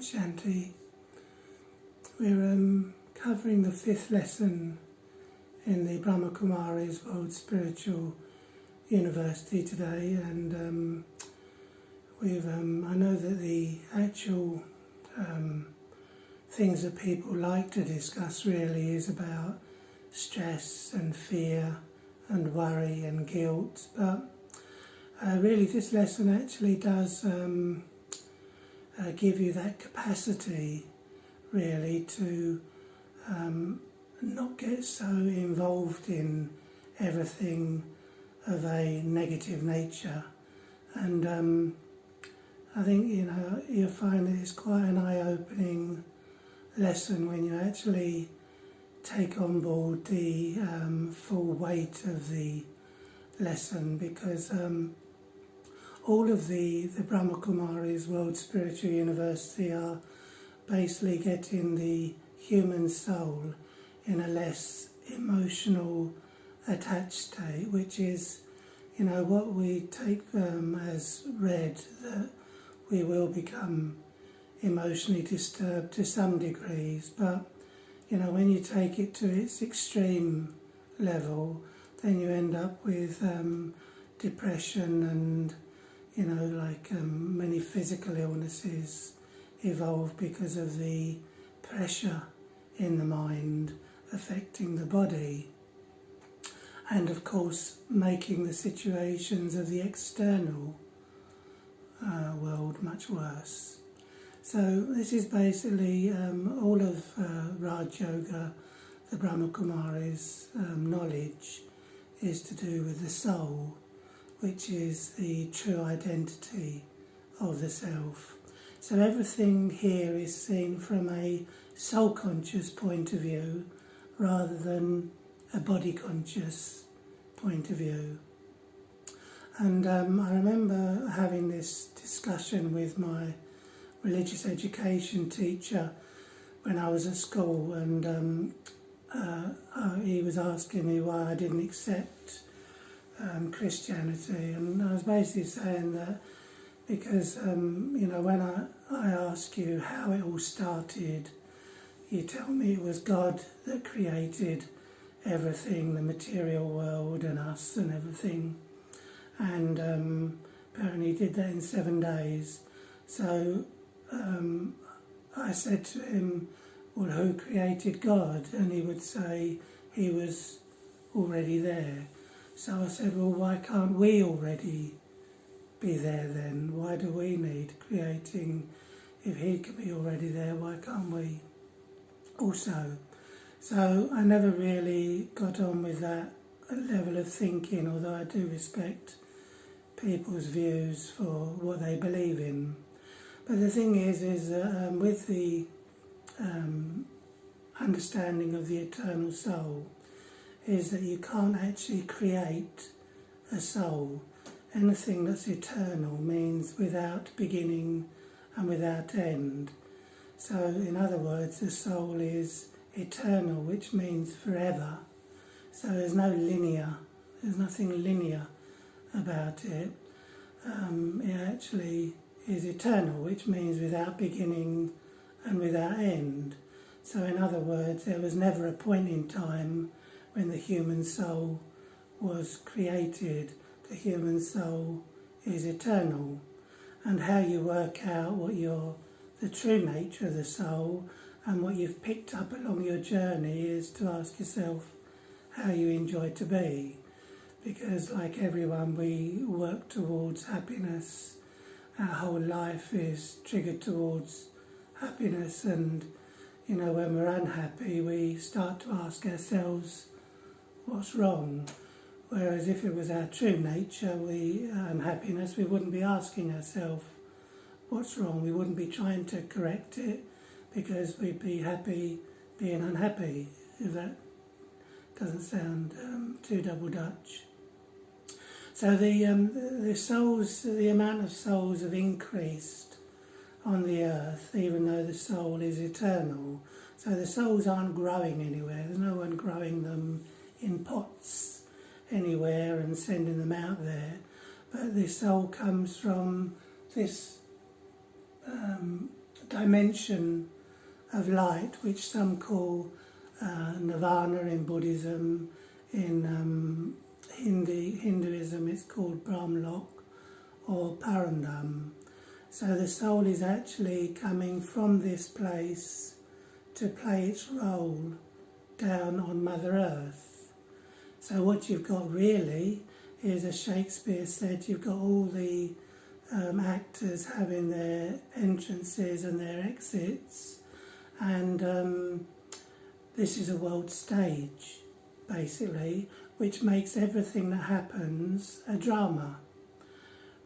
Shanti. We're covering the 5th lesson in the Brahma Kumari's World Spiritual University today, and I know that the actual things that people like to discuss really is about stress and fear and worry and guilt, but really this lesson actually does give you that capacity really to not get so involved in everything of a negative nature. And I think you'll find that it's quite an eye-opening lesson when you actually take on board the full weight of the lesson, because all of the Brahma Kumari's World Spiritual University are basically getting the human soul in a less emotional attached state, which is what we take as read, that we will become emotionally disturbed to some degrees, but when you take it to its extreme level, then you end up with depression and many physical illnesses evolve because of the pressure in the mind affecting the body, and of course making the situations of the external world much worse. So this is basically all of Raj Yoga, the Brahma Kumari's knowledge, is to do with the soul, which is the true identity of the self. So everything here is seen from a soul-conscious point of view rather than a body-conscious point of view. And I remember having this discussion with my religious education teacher when I was at school, and he was asking me why I didn't accept Christianity, and I was basically saying that because when I ask you how it all started, you tell me it was God that created everything, the material world and us and everything, and apparently he did that in 7 days. So I said to him, well, who created God? And he would say he was already there. So I said, well, why can't we already be there then? Why do we need creating? If he could be already there, why can't we also? So I never really got on with that level of thinking, although I do respect people's views for what they believe in. But the thing is that with the understanding of the eternal soul, is that you can't actually create a soul. Anything that's eternal means without beginning and without end. So in other words, the soul is eternal, which means forever. So there's nothing linear about it. It actually is eternal, which means without beginning and without end. So in other words, there was never a point in time when the human soul was created. The human soul is eternal. And how you work out what the true nature of the soul and what you've picked up along your journey is to ask yourself how you enjoy to be. Because like everyone, we work towards happiness. Our whole life is triggered towards happiness, and when we're unhappy we start to ask ourselves what's wrong. Whereas if it was our true nature, unhappiness, we wouldn't be asking ourselves what's wrong. We wouldn't be trying to correct it, because we'd be happy being unhappy, if that doesn't sound too double Dutch. So the amount of souls have increased on the earth, even though the soul is eternal. So the souls aren't growing anywhere. There's no one growing them in pots anywhere and sending them out there. But the soul comes from this dimension of light, which some call nirvana in Buddhism. In Hinduism it's called Brahmlok or Parandam. So the soul is actually coming from this place to play its role down on Mother Earth. So what you've got really is, as Shakespeare said, you've got all the actors having their entrances and their exits, and this is a world stage, basically, which makes everything that happens a drama.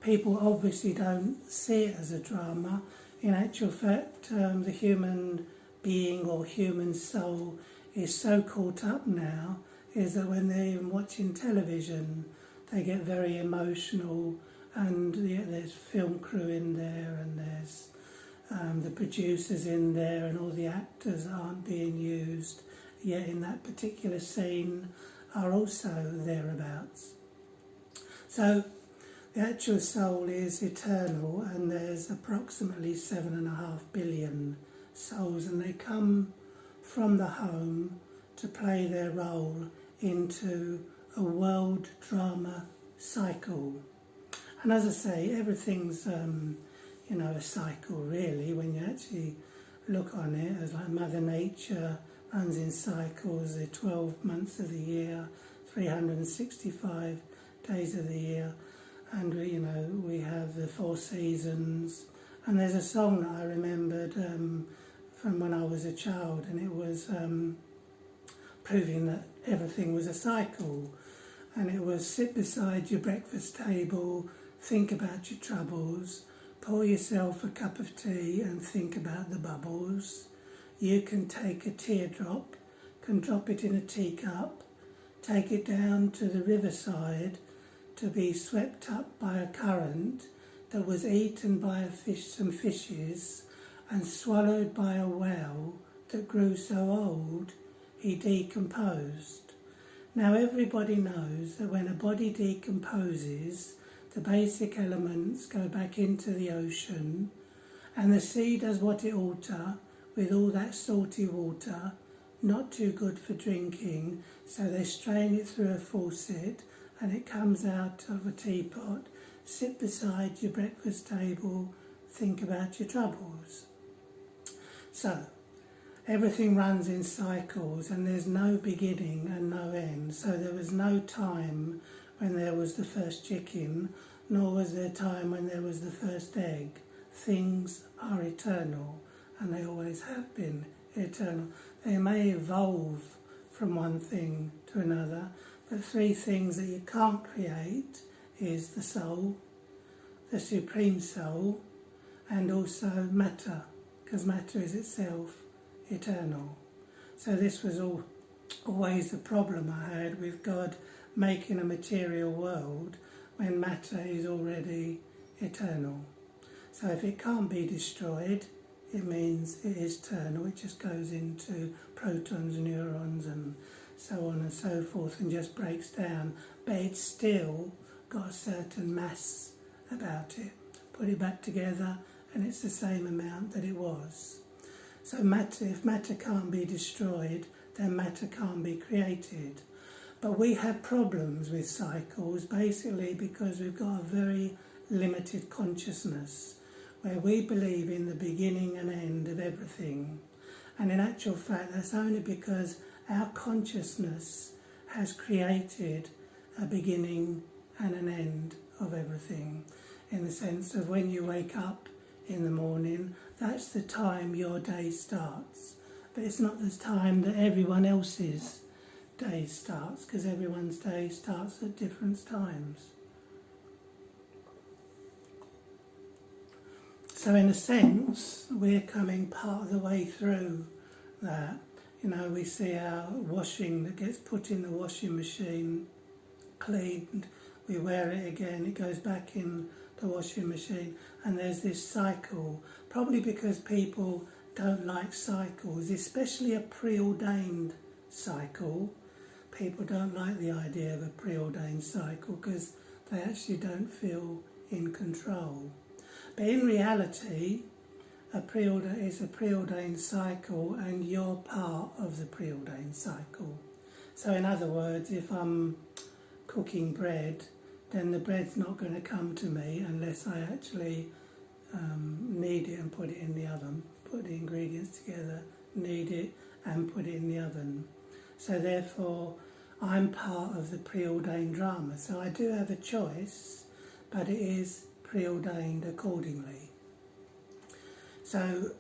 People obviously don't see it as a drama. In actual fact, the human being or human soul is so caught up now is that when they're even watching television, they get very emotional, and there's film crew in there, and there's the producers in there, and all the actors aren't being used, yet in that particular scene are also thereabouts. So the actual soul is eternal, and there's approximately 7.5 billion souls, and they come from the home to play their role into a world drama cycle. And as I say, everything's a cycle really, when you actually look on it, as like Mother Nature runs in cycles, the 12 months of the year, 365 days of the year, and we have the 4 seasons. And there's a song that I remembered from when I was a child, and it was proving that everything was a cycle. And it was: sit beside your breakfast table, think about your troubles, pour yourself a cup of tea and think about the bubbles. You can take a teardrop, can drop it in a teacup, take it down to the riverside to be swept up by a current that was eaten by some fishes and swallowed by a whale that grew so old he decomposed. Now everybody knows that when a body decomposes, the basic elements go back into the ocean, and the sea does what it ought to with all that salty water, not too good for drinking, so they strain it through a faucet and it comes out of a teapot. Sit beside your breakfast table, think about your troubles. So everything runs in cycles, and there's no beginning and no end. So there was no time when there was the first chicken, nor was there time when there was the first egg. Things are eternal, and they always have been eternal. They may evolve from one thing to another, but 3 things that you can't create is the soul, the supreme soul, and also matter, because matter is itself eternal. So this was always the problem I had with God making a material world when matter is already eternal. So if it can't be destroyed, it means it is eternal. It just goes into protons, neurons, and so on and so forth, and just breaks down, but it's still got a certain mass about it. Put it back together and it's the same amount that it was. So matter, if matter can't be destroyed, then matter can't be created. But we have problems with cycles basically because we've got a very limited consciousness where we believe in the beginning and end of everything. And in actual fact, that's only because our consciousness has created a beginning and an end of everything, in the sense of when you wake up in the morning, that's the time your day starts. But it's not the time that everyone else's day starts, because everyone's day starts at different times. So in a sense, we're coming part of the way through that. We see our washing that gets put in the washing machine, cleaned, we wear it again, it goes back in the washing machine, and there's this cycle, probably because people don't like cycles, especially a preordained cycle. People don't like the idea of a preordained cycle because they actually don't feel in control. But in reality, it's a preordained cycle, and you're part of the preordained cycle. So in other words, if I'm cooking bread, then the bread's not going to come to me unless I actually knead it and put it in the oven, put the ingredients together, knead it and put it in the oven. So therefore I'm part of the preordained drama. So I do have a choice, but it is preordained accordingly. So,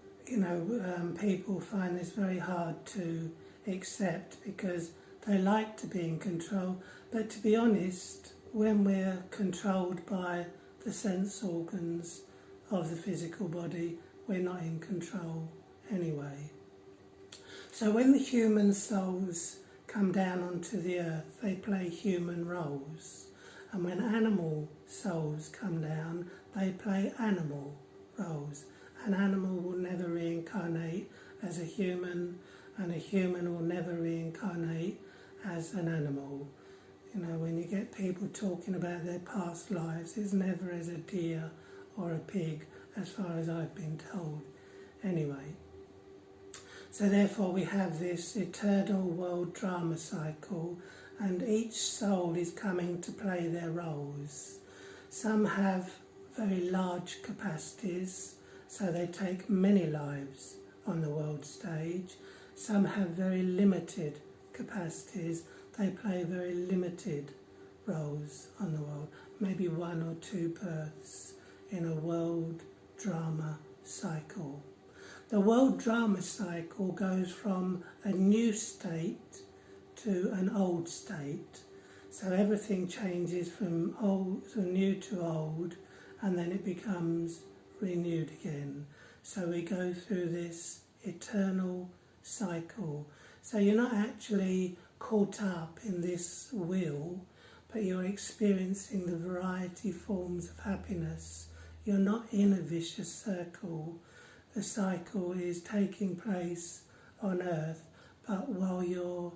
people find this very hard to accept because they like to be in control. But to be honest, when we're controlled by the sense organs of the physical body, we're not in control anyway. So when the human souls come down onto the earth, they play human roles. And when animal souls come down, they play animal roles. An animal will never reincarnate as a human, and a human will never reincarnate as an animal. When you get people talking about their past lives, it's never as a deer or a pig, as far as I've been told. Anyway, so therefore we have this eternal world drama cycle, and each soul is coming to play their roles. Some have very large capacities, so they take many lives on the world stage. Some have very limited capacities, they play very limited roles on the world, maybe 1 or 2 births in a world drama cycle. The world drama cycle goes from a new state to an old state. So everything changes from new to old, and then it becomes renewed again. So we go through this eternal cycle. So you're not actually caught up in this wheel, but you're experiencing the variety forms of happiness. You're not in a vicious circle. The cycle is taking place on earth, but while you're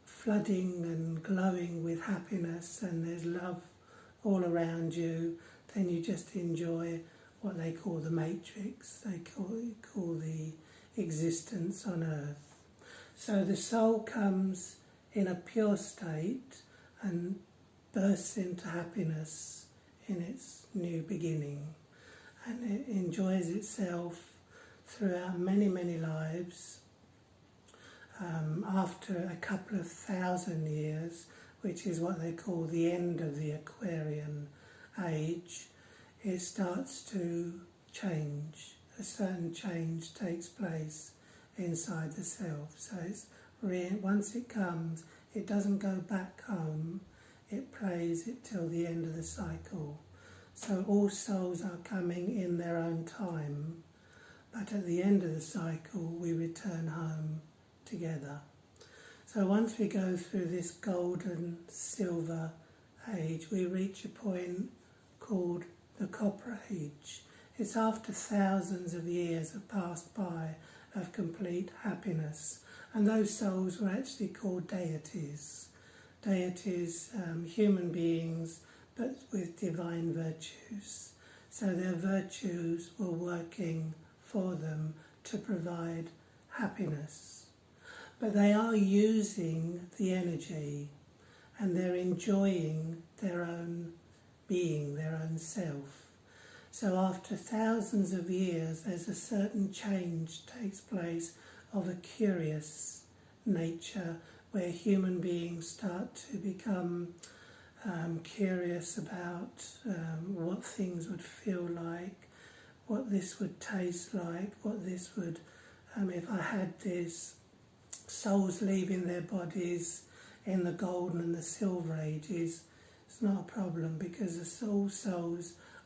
flooding and glowing with happiness and there's love all around you, then you just enjoy what they call the matrix, they call the existence on earth. So the soul comes in a pure state and bursts into happiness in its new beginning, and it enjoys itself throughout many, many lives. After a couple of 1,000 years, which is what they call the end of the Aquarian age, it starts to change. A certain change takes place inside the self. So once it comes, it doesn't go back home, it plays it till the end of the cycle. So all souls are coming in their own time, but at the end of the cycle we return home together. So once we go through this golden silver age, we reach a point called the copper age. It's after thousands of years have passed by of complete happiness, and those souls were actually called deities. Deities, human beings, but with divine virtues. So their virtues were working for them to provide happiness. But they are using the energy, and they're enjoying their own being, their own self. So after thousands of years, there's a certain change takes place of a curious nature, where human beings start to become curious about what things would feel like, what this would taste like, what this would, if I had this, souls leaving their bodies in the golden and the silver ages, it's not a problem, because the souls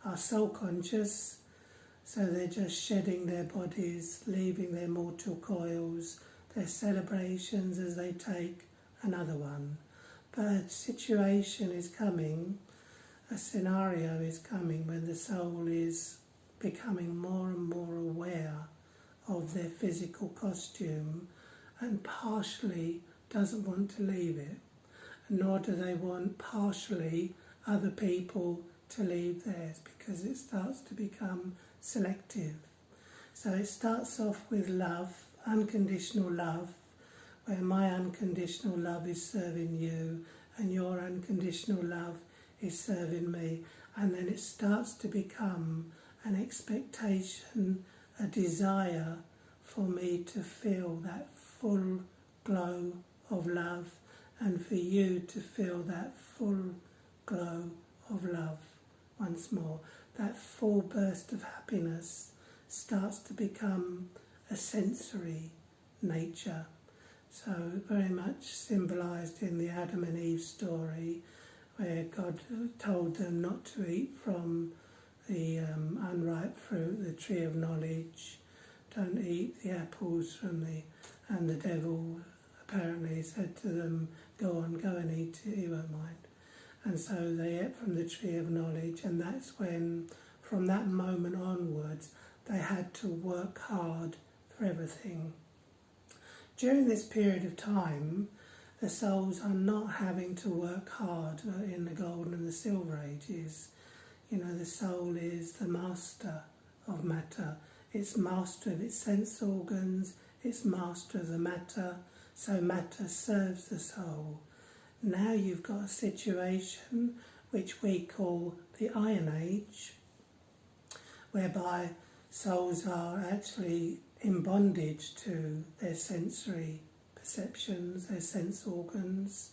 are soul conscious, so they're just shedding their bodies, leaving their mortal coils, their celebrations as they take another one. But a situation is coming, a scenario is coming when the soul is becoming more and more aware of their physical costume and partially doesn't want to leave it, nor do they want partially other people to leave theirs, because it starts to become selective. So it starts off with love, unconditional love, where my unconditional love is serving you and your unconditional love is serving me. And then it starts to become an expectation, a desire for me to feel that full glow of love and for you to feel that full glow of love once more. That full burst of happiness starts to become a sensory nature. So very much symbolised in the Adam and Eve story, where God told them not to eat from the unripe fruit, the tree of knowledge. Don't eat the apples from and the devil apparently said to them, go on, go and eat it, he won't mind. And so they ate from the tree of knowledge, and that's when, from that moment onwards, they had to work hard for everything. During this period of time, the souls are not having to work hard in the golden and the silver ages. You know, the soul is the master of matter. It's master of its sense organs, it's master of the matter, so matter serves the soul. Now you've got a situation which we call the Iron Age, whereby souls are actually in bondage to their sensory perceptions, their sense organs.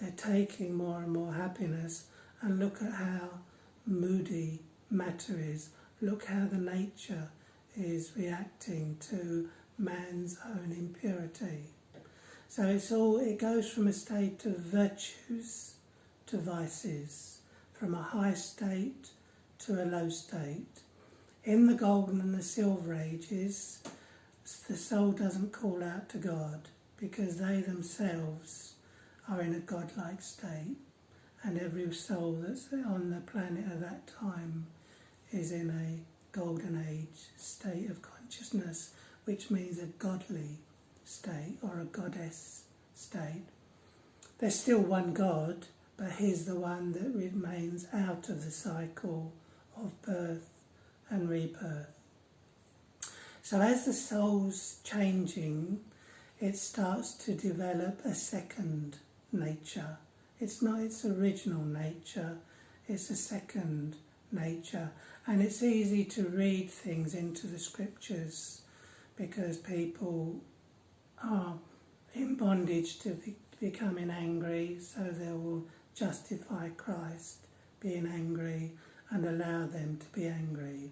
They're taking more and more happiness, and look at how moody matter is. Look how the nature is reacting to man's own impurity. So it goes from a state of virtues to vices, from a high state to a low state. In the golden and the silver ages, the soul doesn't call out to God because they themselves are in a godlike state, and every soul that's on the planet at that time is in a golden age state of consciousness, which means a godly state or a goddess state. There's still one God, but he's the one that remains out of the cycle of birth and rebirth. So as the soul's changing, it starts to develop a second nature. It's not its original nature, it's a second nature. And it's easy to read things into the scriptures because people are in bondage to becoming angry, so they will justify Christ being angry and allow them to be angry.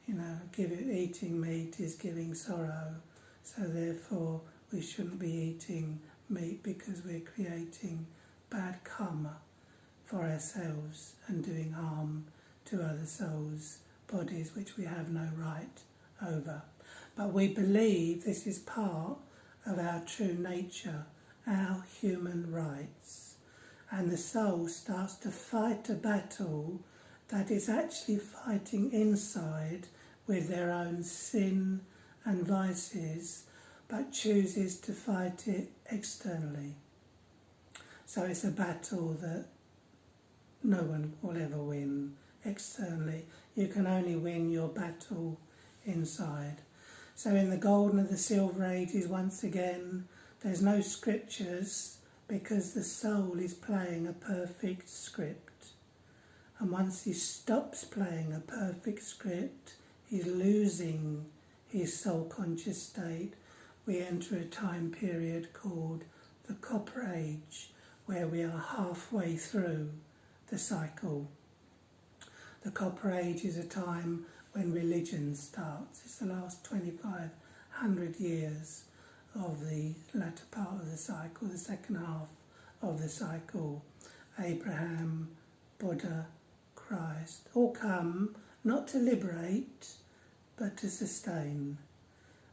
You know, eating meat is giving sorrow, so therefore we shouldn't be eating meat because we're creating bad karma for ourselves and doing harm to other souls' bodies which we have no right over. But we believe this is part of our true nature, our human rights. And the soul starts to fight a battle that is actually fighting inside with their own sin and vices, but chooses to fight it externally. So it's a battle that no one will ever win externally. You can only win your battle inside. So in the golden and the silver ages, once again, there's no scriptures because the soul is playing a perfect script. And once he stops playing a perfect script, he's losing his soul-conscious state. We enter a time period called the Copper Age, where we are halfway through the cycle. The Copper Age is a time when religion starts. It's the last 2,500 years of the latter part of the cycle, the second half of the cycle. Abraham, Buddha, Christ, all come not to liberate, but to sustain.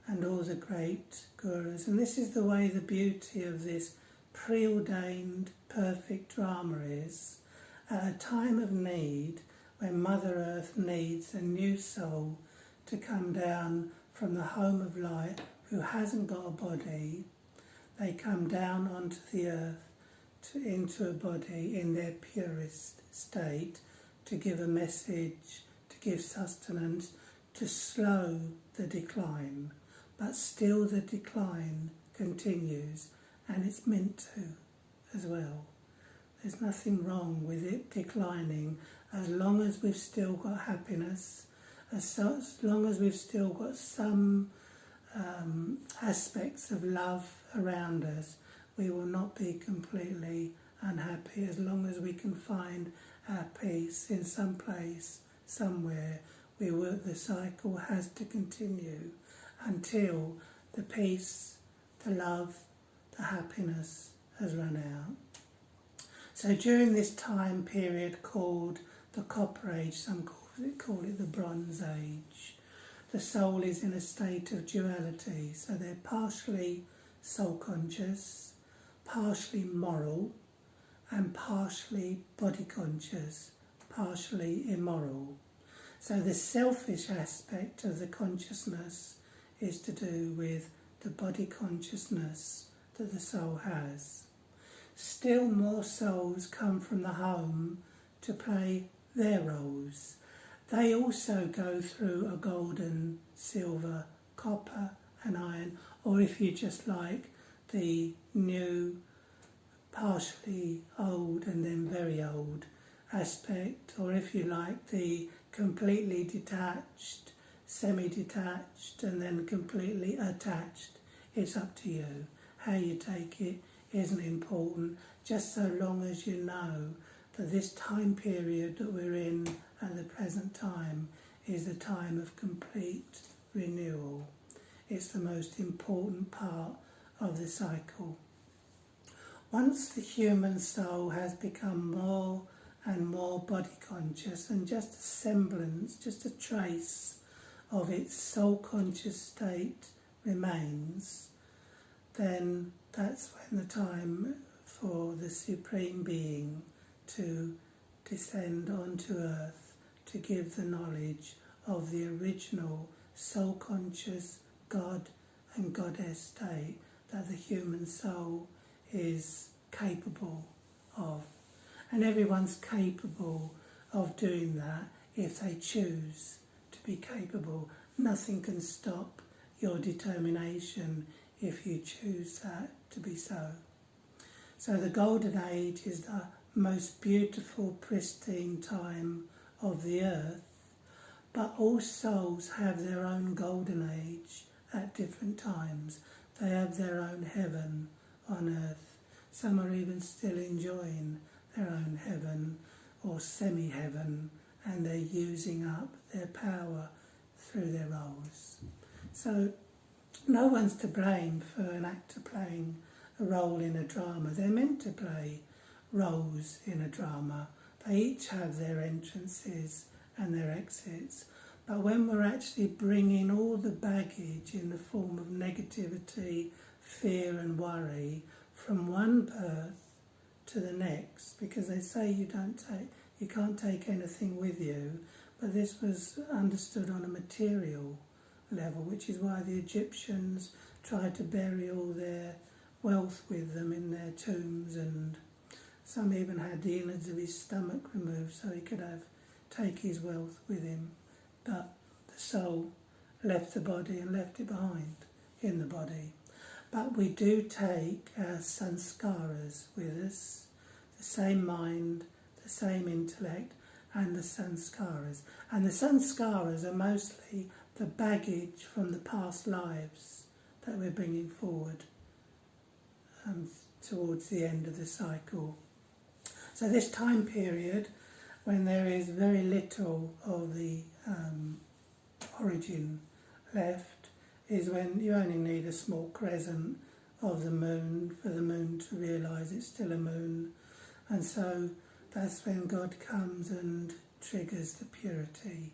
And all the great gurus. And this is the way the beauty of this preordained perfect drama is. At a time of need, when Mother Earth needs a new soul to come down from the home of light who hasn't got a body, they come down onto the earth into a body in their purest state to give a message, to give sustenance, to slow the decline, but still the decline continues, and it's meant to as well. There's nothing wrong with it declining as long as we've still got happiness, as long as we've still got some aspects of love around us. We will not be completely unhappy as long as we can find our peace in some place, somewhere. The cycle has to continue until the peace, the love, the happiness has run out. So during this time period called the Copper Age, some call it the Bronze Age, the soul is in a state of duality. So they're partially soul conscious, partially moral, and partially body conscious, partially immoral. So the selfish aspect of the consciousness is to do with the body consciousness that the soul has. Still more souls come from the home to play their roles. They also go through a golden, silver, copper and iron, or if you just like, the new, partially old and then very old aspect, or if you like, the completely detached, semi-detached and then completely attached. It's up to you. How you take it isn't important, just so long as you know that this time period that we're in at the present time is a time of complete renewal. It's the most important part of the cycle. Once the human soul has become more and more body conscious, and just a semblance, just a trace of its soul conscious state remains, then that's when the time for the Supreme Being to descend onto earth to give the knowledge of the original soul conscious God and Goddess state that the human soul is capable of. And everyone's capable of doing that if they choose to be capable. Nothing can stop your determination if you choose that to be so. So the Golden Age is the most beautiful, pristine time of the earth, but all souls have their own Golden Age at different times. They have their own heaven on earth. Some are even still enjoying their own heaven or semi-heaven, and they're using up their power through their roles. So no one's to blame for an actor playing a role in a drama. They're meant to play roles in a drama. They each have their entrances and their exits. But when we're actually bringing all the baggage in the form of negativity, fear and worry from one birth to the next, because they say you can't take anything with you, but this was understood on a material level, which is why the Egyptians tried to bury all their wealth with them in their tombs, and some even had the innards of his stomach removed so he could take his wealth with him. But the soul left the body and left it behind in the body. But we do take our sanskaras with us, the same mind, the same intellect, and the sanskaras. And the sanskaras are mostly the baggage from the past lives that we're bringing forward towards the end of the cycle. So this time period, when there is very little of the origin left, is when you only need a small crescent of the moon for the moon to realise it's still a moon. And so that's when God comes and triggers the purity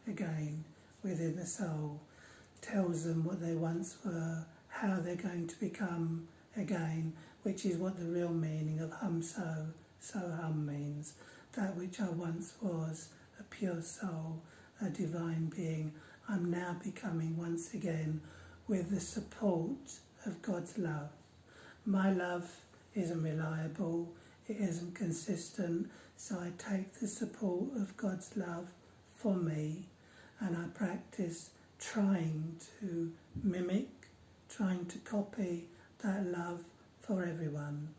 again within the soul, tells them what they once were, how they're going to become again, which is what the real meaning of hum so hum means. That which I once was, a pure soul, a divine being, I'm now becoming once again with the support of God's love. My love isn't reliable, it isn't consistent, so I take the support of God's love for me, and I practice trying to mimic, trying to copy that love for everyone.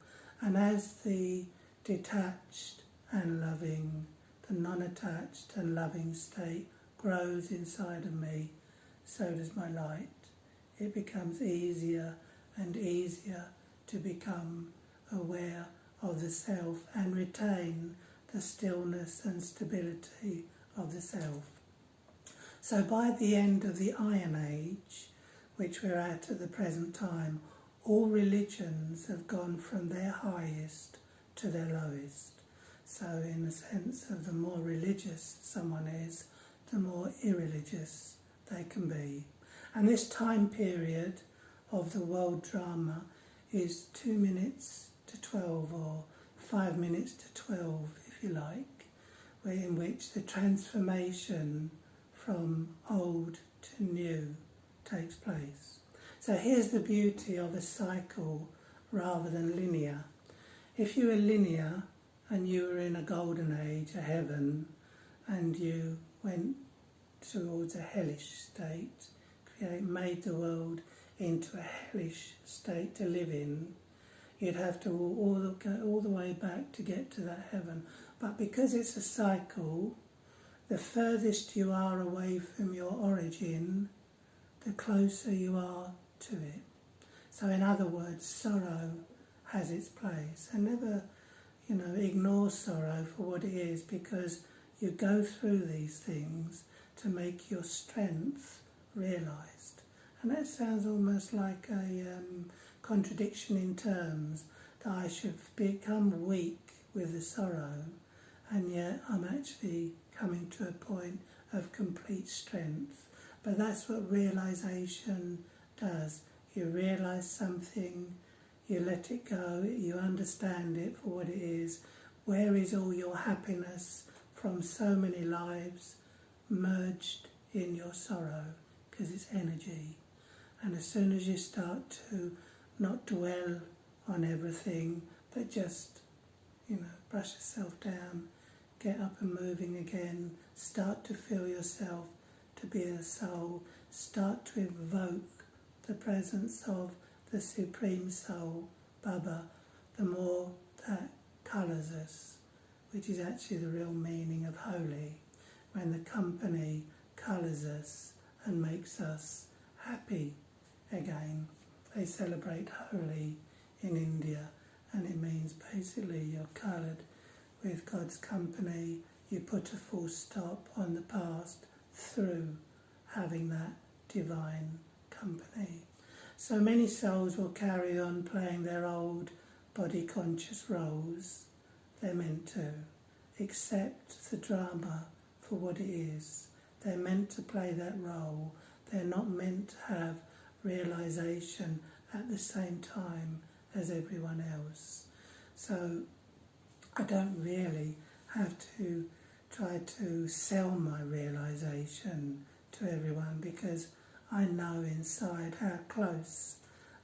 And as the detached and loving, the non-attached and loving state grows inside of me, so does my light. It becomes easier and easier to become aware of the self and retain the stillness and stability of the self. So by the end of the Iron Age, which we're at the present time, all religions have gone from their highest to their lowest. So in the sense of the more religious someone is, the more irreligious they can be. And this time period of the world drama is 2 minutes to 12 or 5 minutes to 12, if you like, in which the transformation from old to new takes place. So here's the beauty of a cycle rather than linear. If you were linear and you were in a golden age, a heaven, and you went towards a hellish state, made the world into a hellish state to live in, you'd have to walk all the way back to get to that heaven. But because it's a cycle, the furthest you are away from your origin, the closer you are to it. So in other words, sorrow has its place. And never, ignore sorrow for what it is, because you go through these things to make your strength realised. And that sounds almost like a contradiction in terms, that I should become weak with the sorrow, and yet I'm actually coming to a point of complete strength. But that's what realisation does. You realise something, you let it go, you understand it for what it is. Where is all your happiness from so many lives merged in your sorrow? Because it's energy. And as soon as you start to not dwell on everything, but just, brush yourself down, get up and moving again, start to feel yourself to be a soul, start to invoke the presence of the Supreme Soul, Baba, the more that colours us, which is actually the real meaning of holy, when the company colours us and makes us happy again. They celebrate Holi in India, and it means basically you're coloured with God's company. You put a full stop on the past through having that divine company. So many souls will carry on playing their old body conscious roles. They're meant to accept the drama for what it is. They're meant to play that role. They're not meant to have realisation at the same time as everyone else. So I don't really have to try to sell my realisation to everyone, because I know inside how close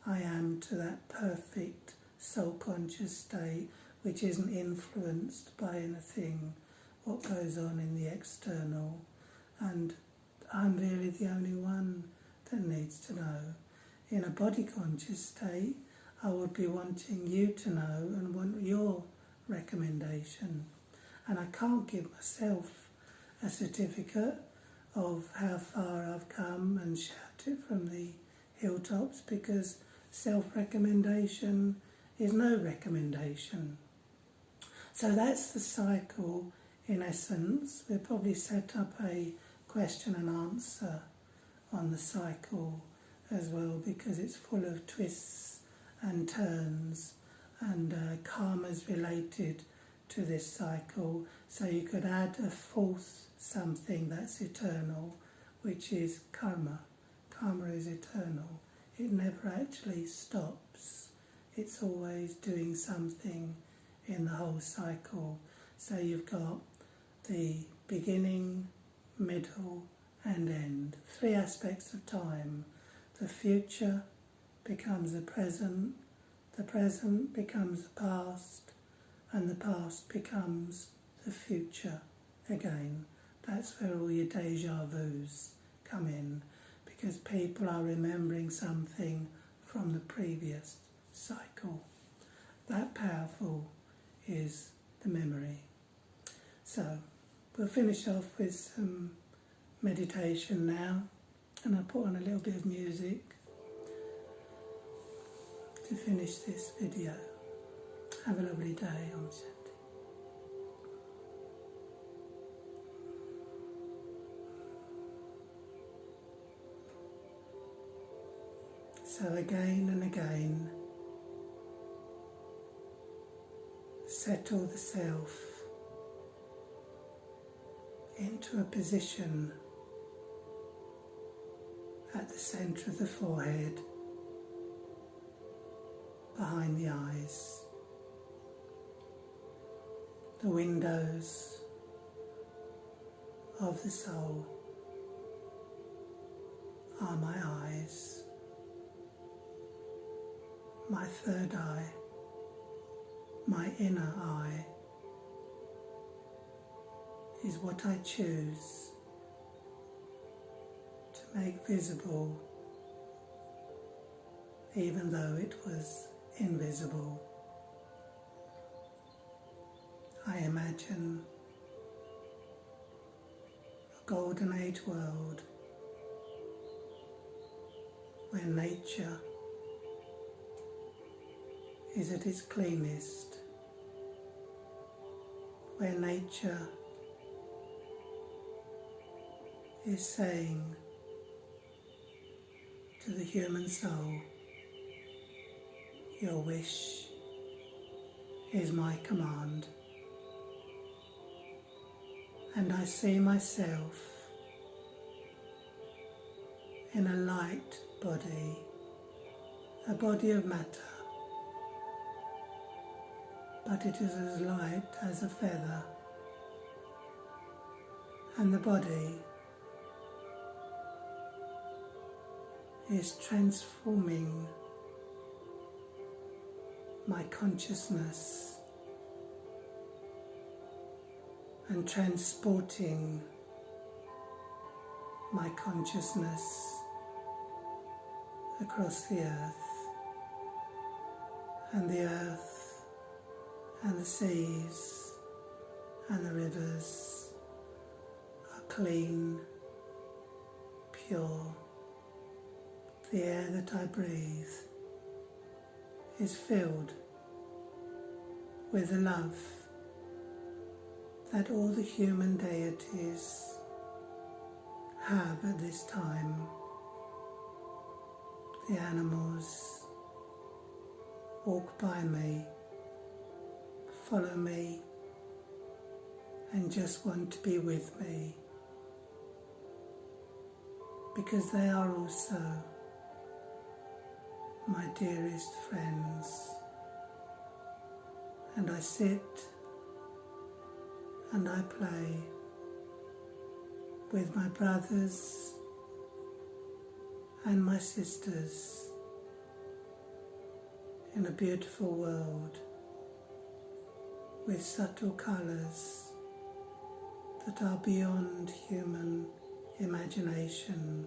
I am to that perfect soul-conscious state, which isn't influenced by anything what goes on in the external. And I'm really the only one that needs to know. In a body-conscious state, I would be wanting you to know and want your recommendation. And I can't give myself a certificate of how far I've come and shout it from the hilltops, because self-recommendation is no recommendation. So that's the cycle in essence. We'll probably set up a question and answer on the cycle as well, because it's full of twists and turns, and karma's related to this cycle. So you could add a fourth something that's eternal, which is karma. Karma is eternal. It never actually stops. It's always doing something in the whole cycle. So you've got the beginning, middle and end. 3 aspects of time. The future becomes the present becomes the past, and the past becomes the future again. That's where all your deja vus come in, because people are remembering something from the previous cycle. That powerful is the memory. So we'll finish off with some meditation now, and I'll put on a little bit of music to finish this video. Have a lovely day. Om Shanti. So again and again, settle the self into a position at the centre of the forehead, behind the eyes. The windows of the soul are my eyes. My third eye, my inner eye, is what I choose to make visible, even though it was invisible. I imagine a golden age world where nature is at its cleanest, where nature is saying to the human soul, your wish is my command. And I see myself in a light body, a body of matter, but it is as light as a feather, and the body is transforming my consciousness and transporting my consciousness across the earth, and the earth and the seas and the rivers are clean, pure. The air that I breathe is filled with the love that all the human deities have at this time. The animals walk by me, follow me, and just want to be with me, because they are also my dearest friends. And I sit and I play with my brothers and my sisters in a beautiful world with subtle colours that are beyond human imagination.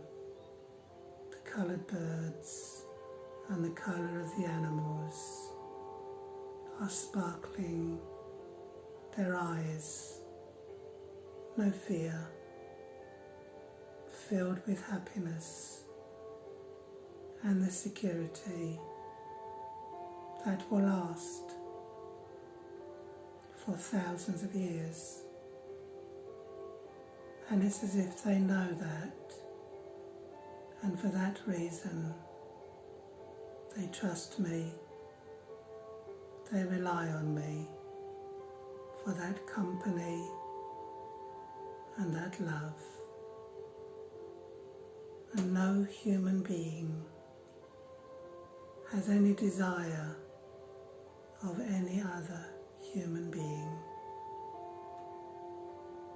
The coloured birds and the colour of the animals are sparkling, their eyes, no fear, filled with happiness and the security that will last for thousands of years. And it's as if they know that, and for that reason they trust me, they rely on me for that company and that love. And no human being has any desire of any other human being,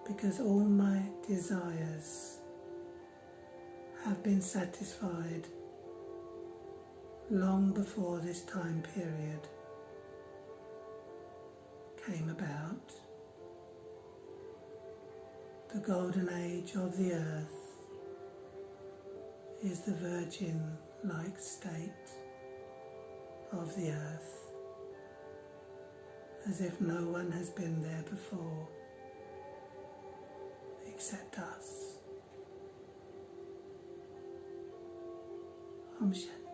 because all my desires have been satisfied long before this time period came about. The golden age of the earth is the virgin-like state of the earth, as if no one has been there before except us. Om Shanti.